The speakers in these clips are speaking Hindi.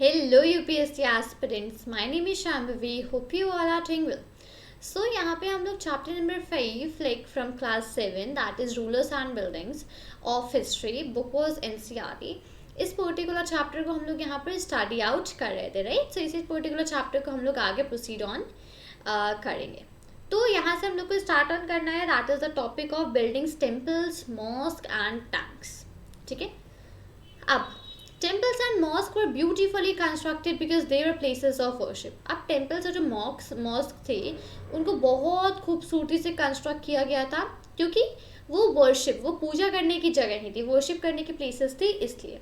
Hello UPSC aspirants, my name is Shambhavi. Hope you all are doing well. So यहाँ पे हम लोग chapter number 5 like from class 7 that is rulers and buildings of history book was NCERT. इस पर्टिकुलर चैप्टर को हम लोग यहाँ पर स्टडी आउट कर रहे थे राइट. सो इसी पर्टिकुलर चैप्टर को हम लोग आगे प्रोसीड ऑन करेंगे. तो यहाँ से हम लोग को स्टार्ट ऑन करना है. That is the topic of buildings, temples, mosque and tanks. ठीक है. अब temples and mosques were beautifully constructed because they were places of worship. अब temples और जो mosque थे उनको बहुत खूबसूरती से कंस्ट्रक्ट किया गया था क्योंकि वो worship, वो पूजा करने की जगह नहीं थी, worship करने की places थी इसलिए.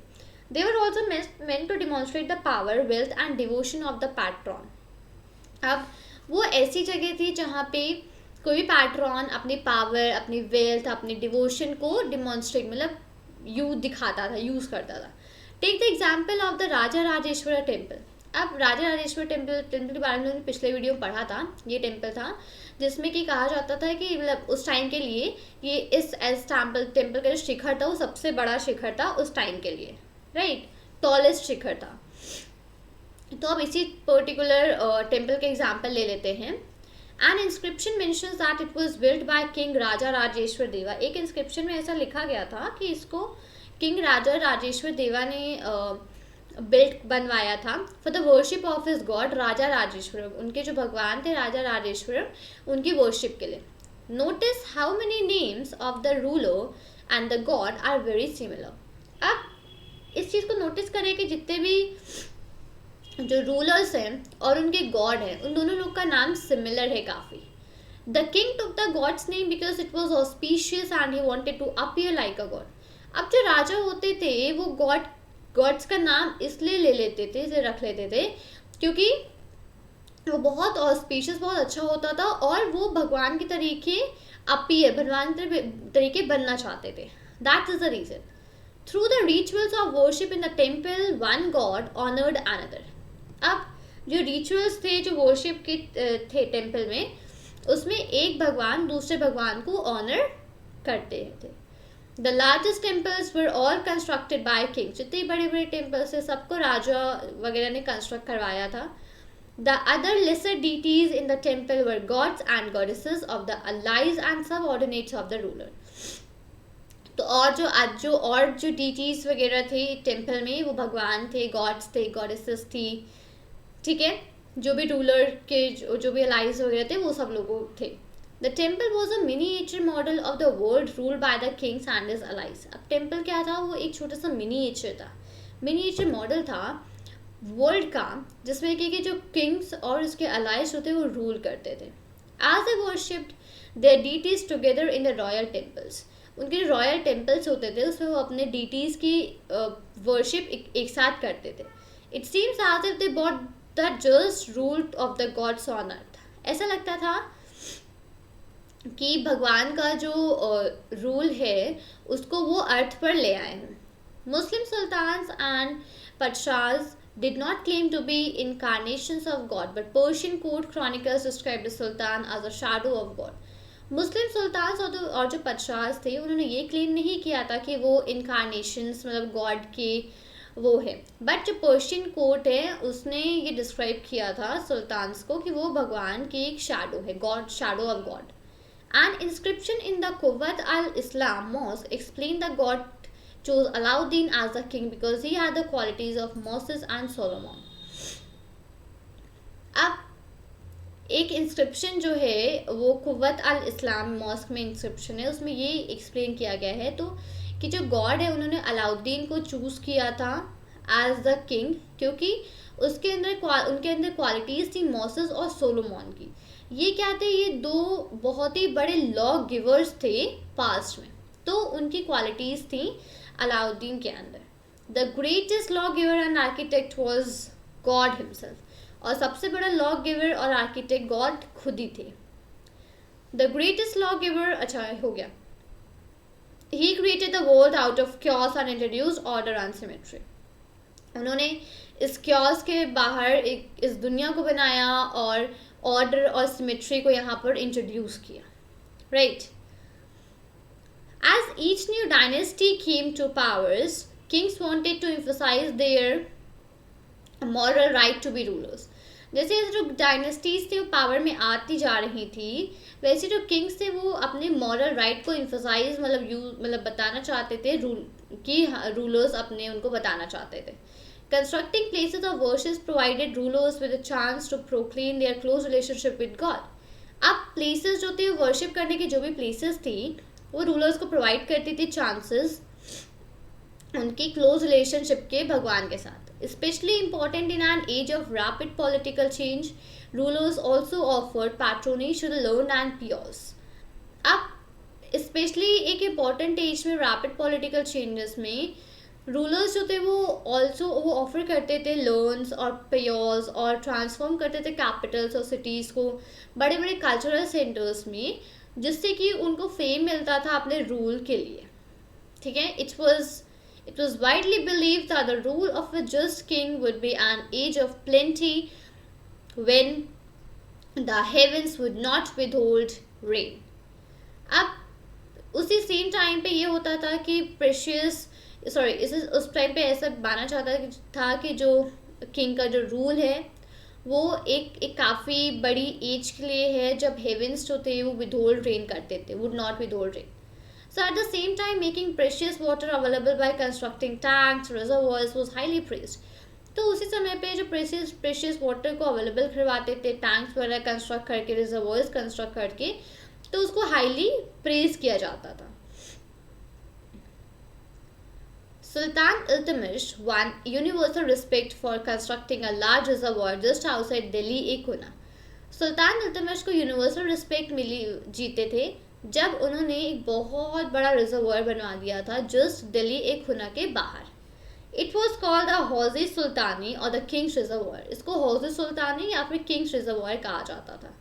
They were also meant to demonstrate the power, wealth and devotion of the patron. अब वो ऐसी जगह थी जहाँ पे कोई भी पैट्रॉन अपनी पावर, अपनी वेल्थ, अपनी डिवोशन को डिमॉन्स्ट्रेट मतलब दिखाता था, यूज़ करता था. Take the example of the Raja Rajeshwar temple. अब राजा राजेश्वर टेम्पल के बारे में हमने पिछले वीडियो में पढ़ा था. ये टेम्पल था जिसमें कि कहा जाता था कि मतलब उस टाइम के लिए ये इस टेम्पल का जो शिखर था वो सबसे बड़ा शिखर था उस टाइम के लिए राइट. टॉलेस्ट शिखर था. तो अब इसी पर्टिकुलर टेम्पल के एग्जाम्पल ले लेते हैं. An inscription mentions that it was built by king Raja Rajeshwar Deva. एक इंस्क्रिप्शन में ऐसा लिखा गया था कि इसको किंग राजा राजेश्वर देवा ने बिल्ट बनवाया था for the worship of his god Raja Rajeshwar. उनके जो भगवान थे राजा राजेश्वर, उनकी वर्शिप के लिए. Notice how many names of the ruler and the god are very similar. अब इस चीज़ को नोटिस करें कि जितने भी जो रूलर्स हैं और उनके गॉड हैं उन दोनों लोग का नाम सिमिलर है काफ़ी. The king took the god's name because it was auspicious and he wanted to appear like a god. अब जो राजा होते थे वो गॉड्स का नाम इसलिए ले लेते थे, इसे रख लेते थे क्योंकि वो बहुत ऑस्पिशियस, बहुत अच्छा होता था और वो भगवान के तरीके भगवान के तरीके बनना चाहते थे. That is the reason. Through the rituals of worship in the temple one god honoured another. अब जो रिचुअल्स थे, जो वर्शिप के थे टेम्पल में, उसमें एक भगवान दूसरे भगवान को ऑनर करते थे. The largest temples were all constructed by kings. जितने बड़े बड़े टेम्पल्स थे सबको राजा वगैरह ने कंस्ट्रक्ट करवाया था. The other lesser deities in the temple were gods and goddesses of the allies and subordinates of the ruler. तो और जो deities वगैरह थे टेम्पल में वो भगवान थे, गॉड्स थे, गॉडेसेस थी. ठीक है. जो भी रूलर के जो भी अलाइज वगैरह थे वो सब लोग थे. The temple was a miniature model of the world ruled by the kings and his allies. अब टेम्पल क्या था? वो एक छोटा सा मिनीएचर था, मिनीएचर मॉडल था वर्ल्ड का जिसमें कि जो किंग्स और उसके अलाइज होते वो रूल करते थे. As they worshipped their deities together in the royal temples. उनके जो रॉयल टेम्पल्स होते थे उसमें वो अपने डीटीज की वर्शिप एक साथ करते थे. It seems as if they brought the just rule of the gods on earth. ऐसा लगता था कि भगवान का जो रूल है उसको वो अर्थ पर ले आए हैं. मुस्लिम सुल्तान्स एंड पदशाहs did not claim to be incarnations of God, but Persian court chronicles described the sultan as a shadow of God. Muslim sultans और जो पदशाहs थे उन्होंने ये क्लेम नहीं किया था कि वो इनकारनेशंस मतलब गॉड के वो है. बट जो पर्शियन कोर्ट है उसने ये डिस्क्राइब किया था सुल्तान्स को कि वो भगवान की एक शैडो है, God, shadow of God. An inscription in the Kuwait al-Islam mosque explained that God chose Alauddin as the king because he had the qualities of Moses and Solomon. अब एक इंस्क्रिप्शन जो है वो कुवैत अल इस्लाम मॉस्क में इंस्क्रिप्शन है, उसमें ये एक्सप्लेन किया गया है तो कि जो गॉड है उन्होंने अलाउद्दीन को चूज़ किया था एज द किंग क्योंकि उनके अंदर क्वालिटीज़ थी मोसेस और सोलोमॉन की. ये क्या थे? ये दो बहुत ही बड़े लॉ गिवर्स थे पास्ट में, तो उनकी क्वालिटीज़ थी अलाउद्दीन के अंदर. The greatest law giver and architect was God himself. और सबसे बड़ा लॉ गिवर और आर्किटेक्ट गॉड खुद ही थे. द ग्रेटेस्ट लॉ गिवर, अच्छा हो गया. He created the world out of chaos and introduce order and symmetry. उन्होंने इस क्योस के बाहर इस दुनिया को बनाया और ऑर्डर और सिमेट्री को यहाँ पर इंट्रोड्यूस किया right. As each new dynasty came to powers, kings wanted to emphasize their moral right to be rulers. जैसे जो डायनेस्टीज थी वो पावर में आती जा रही थी, वैसे जो किंग्स थे वो अपने मॉरल राइट को इम्फोसाइज मतलब बताना चाहते थे, रूल कि रूलर्स अपने उनको बताना चाहते थे। Constructing places of worship provided rulers with a chance to proclaim their close relationship with God. अब प्लेसेस जो थे वर्शिप करने की जो भी प्लेसेस थी वो रूलर्स को प्रोवाइड करती थी चांसेस उनकी क्लोज रिलेशनशिप के भगवान के साथ। Especially important in an age of rapid political change, rulers also offered patronage to the learned and pious. अब स्पेशली एक इम्पॉर्टेंट एज में रैपिड पॉलिटिकल चेंजेस में रूलर्स जो थे वो ऑफर करते थे लोन्स और पियोर्स और ट्रांसफॉर्म करते थे कैपिटल्स और सिटीज़ को बड़े बड़े कल्चरल सेंटर्स में, जिससे कि उनको फेम मिलता था अपने रूल के लिए। ठीक है, It was widely believed that the rule of a just king would be an age of plenty when the heavens would not withhold rain. अब उसी सेम टाइम पे ये होता था कि उस टाइम पे ऐसा माना जाता था कि जो किंग का जो रूल है वो एक काफ़ी बड़ी एज के लिए है जब हेवेंस जो थे वो विदहोल्ड रेन करते थे, would not withhold rain. So at the same time, making precious water available by constructing tanks, reservoirs was highly praised. तो उसी समय पे जो प्रेशियस वाटर को अवेलेबल करवाते थे, टैंक्स वगैरह कंस्ट्रक्ट करके, रिजर्वोयर्स कंस्ट्रक्ट करके, तो उसको हाईली प्रेज किया जाता था। Sultan Iltutmish won universal respect for constructing a large reservoir just outside Delhi एक हुना। सुल्तान इल्तुतमिश को यूनिवर्सल रिस्पेक्ट मिली जीते थे जब उन्होंने एक बहुत बड़ा रिजर्वायर बनवा दिया था जस्ट दिल्ली एक खुना के बाहर। इट वॉज कॉल्ड द हौज़ सुल्तानी और द किंग्स रिजर्वायर। इसको हौज़ सुल्तानी या फिर किंग्स रिजर्वायर कहा जाता था।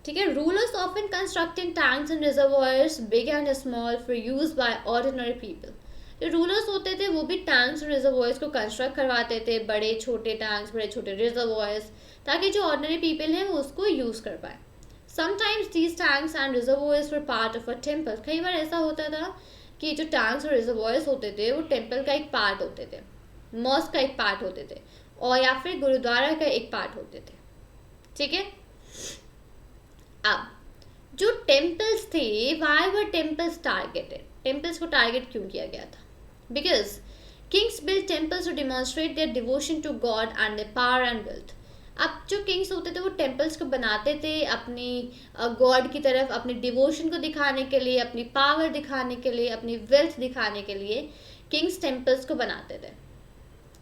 ठीक है, rulers often constructing tanks and reservoirs big and small for use by ordinary people. जो रूलर्स होते थे वो भी टैंक्स और रिजर्वायर्स को कंस्ट्रक्ट करवाते थे, बड़े छोटे टैंक्स, बड़े छोटे रिजर्वायर्स, ताकि जो ऑर्डिनरी पीपल हैं वो उसको यूज़ कर पाए। Sometimes these tanks and reservoirs were part of a temple. कई बार ऐसा होता था कि जो टैंक्स और रिजर्वॉयर्स होते थे वो टेम्पल का एक पार्ट होते थे, मॉस्क का एक पार्ट होते थे, और या फिर गुरुद्वारा का एक पार्ट होते थे। ठीक है, अब जो टेम्पल्स थे, why were temples targeted? Temples को टारगेट क्यों किया गया था? Because kings built temples to demonstrate their devotion to God and their power and wealth. अब जो किंग्स होते थे वो टेम्पल्स को बनाते थे अपनी गॉड की तरफ, अपनी डिवोशन को दिखाने के लिए, अपनी पावर दिखाने के लिए, अपनी वेल्थ दिखाने के लिए किंग्स टेम्पल्स को बनाते थे।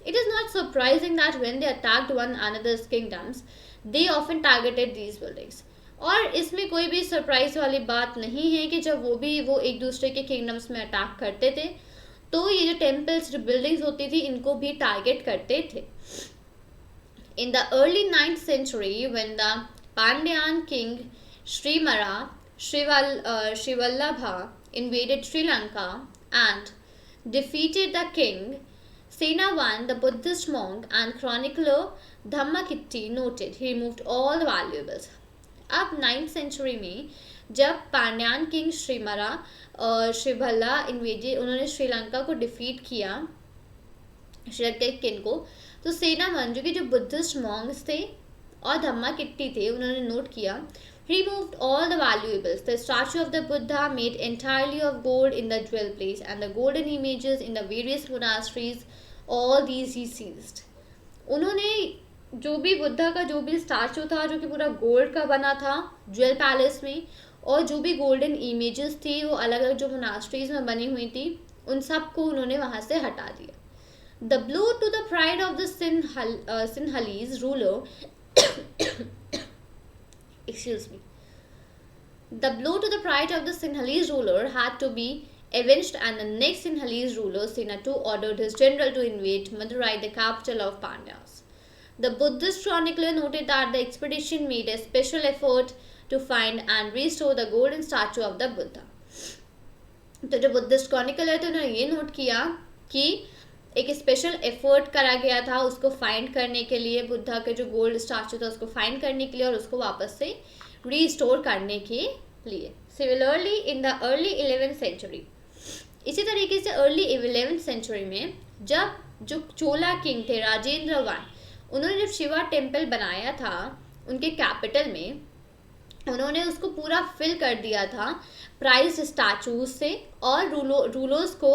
It is not surprising that when they attacked one another's kingdoms they often targeted these buildings. और इसमें कोई भी सरप्राइज वाली बात नहीं है कि जब वो एक दूसरे के किंगडम्स में अटैक करते थे तो ये जो टेम्पल्स, जो बिल्डिंग्स होती थी, इनको भी टारगेट करते थे। In the early 9th century, when the Pandyan king Srivallabha invaded Sri Lanka and defeated the king, Senavan, the Buddhist monk and chronicler Dhammakitti noted he removed all the valuables. अब 9th century में जब पांड्यान किंग श्रीभल्ला उन्होंने श्रीलंका को डिफीट किया, श्रीलंका के किंग को, तो सेनावन जो कि जो बुद्धिस्ट मॉन्क्स थे और धम्मा किट्टी थे, उन्होंने नोट किया, removed all the valuables. The statue of the Buddha made entirely of gold in the jewel place and the golden images in the various monasteries, all these he seized. उन्होंने जो भी बुद्धा का जो भी स्टैचू था जो कि पूरा गोल्ड का बना था ज्वेल पैलेस में, और जो भी गोल्डन इमेजेस थी वो अलग अलग जो मोनास्ट्रीज में बनी हुई थी, उन सब को उन्होंने वहाँ से हटा दिया। The blow to the pride of the Sinhalese ruler excuse me. The blow to the pride of the Sinhalese ruler had to be avenged, and the next Sinhalese ruler, Sena II, ordered his general to invade Madurai, the capital of Pandyas. The Buddhist chronicler noted that the expedition made a special effort to find and restore the golden statue of the Buddha. तो जो बुद्धिस्ट क्रॉनिकलर थे उन्होंने ये नोट किया कि एक स्पेशल एफर्ट करा गया था उसको फाइंड करने के लिए, बुद्धा के जो गोल्ड स्टैचू था उसको फाइंड करने के लिए और उसको वापस से रीस्टोर करने के लिए। Similarly in the early 11th century, इसी तरीके से अर्ली 11th सेंचुरी में जब जो चोला किंग थे राजेंद्र वन, उन्होंने जब शिवा टेम्पल बनाया था उनके कैपिटल में, उन्होंने उसको पूरा फिल कर दिया था प्राइज स्टैचूज से और रूलर्स को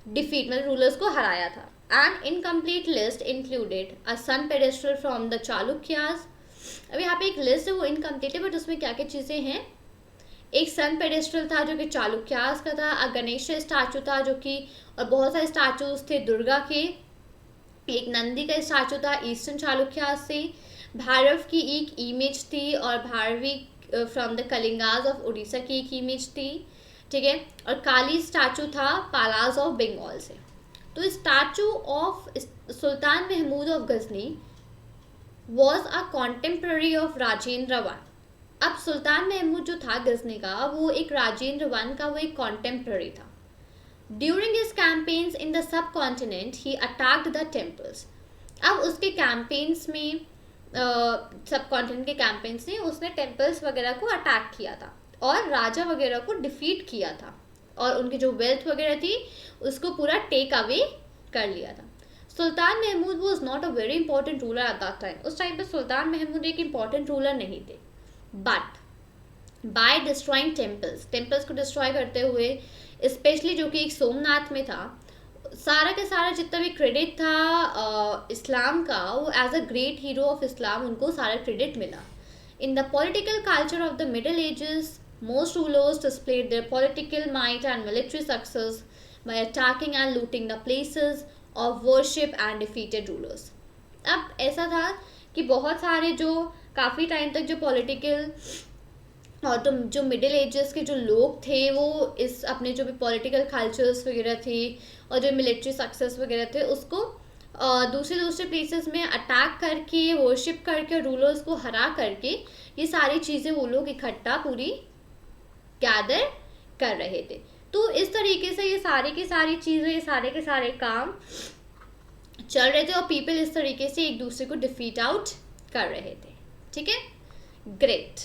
डिफीट, मतलब रूलर्स को हराया था. And incomplete list included a sun pedestal from the Chalukyas. अब यहाँ पे एक लिस्ट है वो इनकम्प्लीट है, बट उसमें क्या क्या चीज़ें हैं. एक सन पेडेस्ट्रल था जो कि चालुक्यास का था, अ गणेश स्टैचू था जो कि, और बहुत सारे स्टैचूज थे दुर्गा के, एक नंदी का स्टैचू था ईस्टर्न चालुक्यास से, भैरव की एक इमेज थी, और Bharavi from the Kalingas of Orissa की एक इमेज थी, ठीक है, और काली स्टैचू था पालाज ऑफ बंगाल से. तो statue of Sultan Mahmud of Ghazni was a contemporary of Rajendra one. अब सुल्तान महमूद जो था गजनी का, वो एक राजेंद्र वन का वो एक कॉन्टेम्प्ररी था. During his campaigns in the sub continent he attacked the temples. अब उसके कैंपेन्स में, सब कॉन्टिनेंट के कैंपेन्स में उसने टेम्पल्स वगैरह को अटैक किया था और राजा वगैरह को डिफीट किया था, और उनकी जो वेल्थ वगैरह थी उसको पूरा टेक अवे कर लिया था. Sultan Mahmud was not a very important ruler at that time. उस टाइम पे सुल्तान महमूद एक इंपॉर्टेंट रूलर नहीं थे, बट बाय डिस्ट्रॉइंग टेम्पल्स को डिस्ट्रॉय करते हुए, स्पेशली जो कि एक सोमनाथ में था, सारा का सारा जितना भी क्रेडिट था इस्लाम का, वो as a great hero of Islam उनको सारा क्रेडिट मिला. In the political culture of the middle ages, most rulers displayed their political might and military success by attacking and looting the places of worship and defeated rulers. अब ऐसा था कि बहुत सारे जो काफ़ी टाइम तक जो पॉलिटिकल और जो मिडिल एजेस के जो लोग थे, वो इस अपने जो भी पॉलिटिकल कल्चर्स वगैरह थे और जो मिलिट्री सक्सेस वगैरह थे उसको दूसरे प्लेसेस में अटैक करके, वर्शिप करके, रूलर्स को हरा करके, ये सारी चीज़ें वो लोग इकट्ठा पूरी गैदर कर रहे थे. तो इस तरीके से ये सारी की सारी चीज़ें, ये सारे के सारे काम चल रहे थे और पीपल इस तरीके से एक दूसरे को डिफीट आउट कर रहे थे. ठीक है, ग्रेट.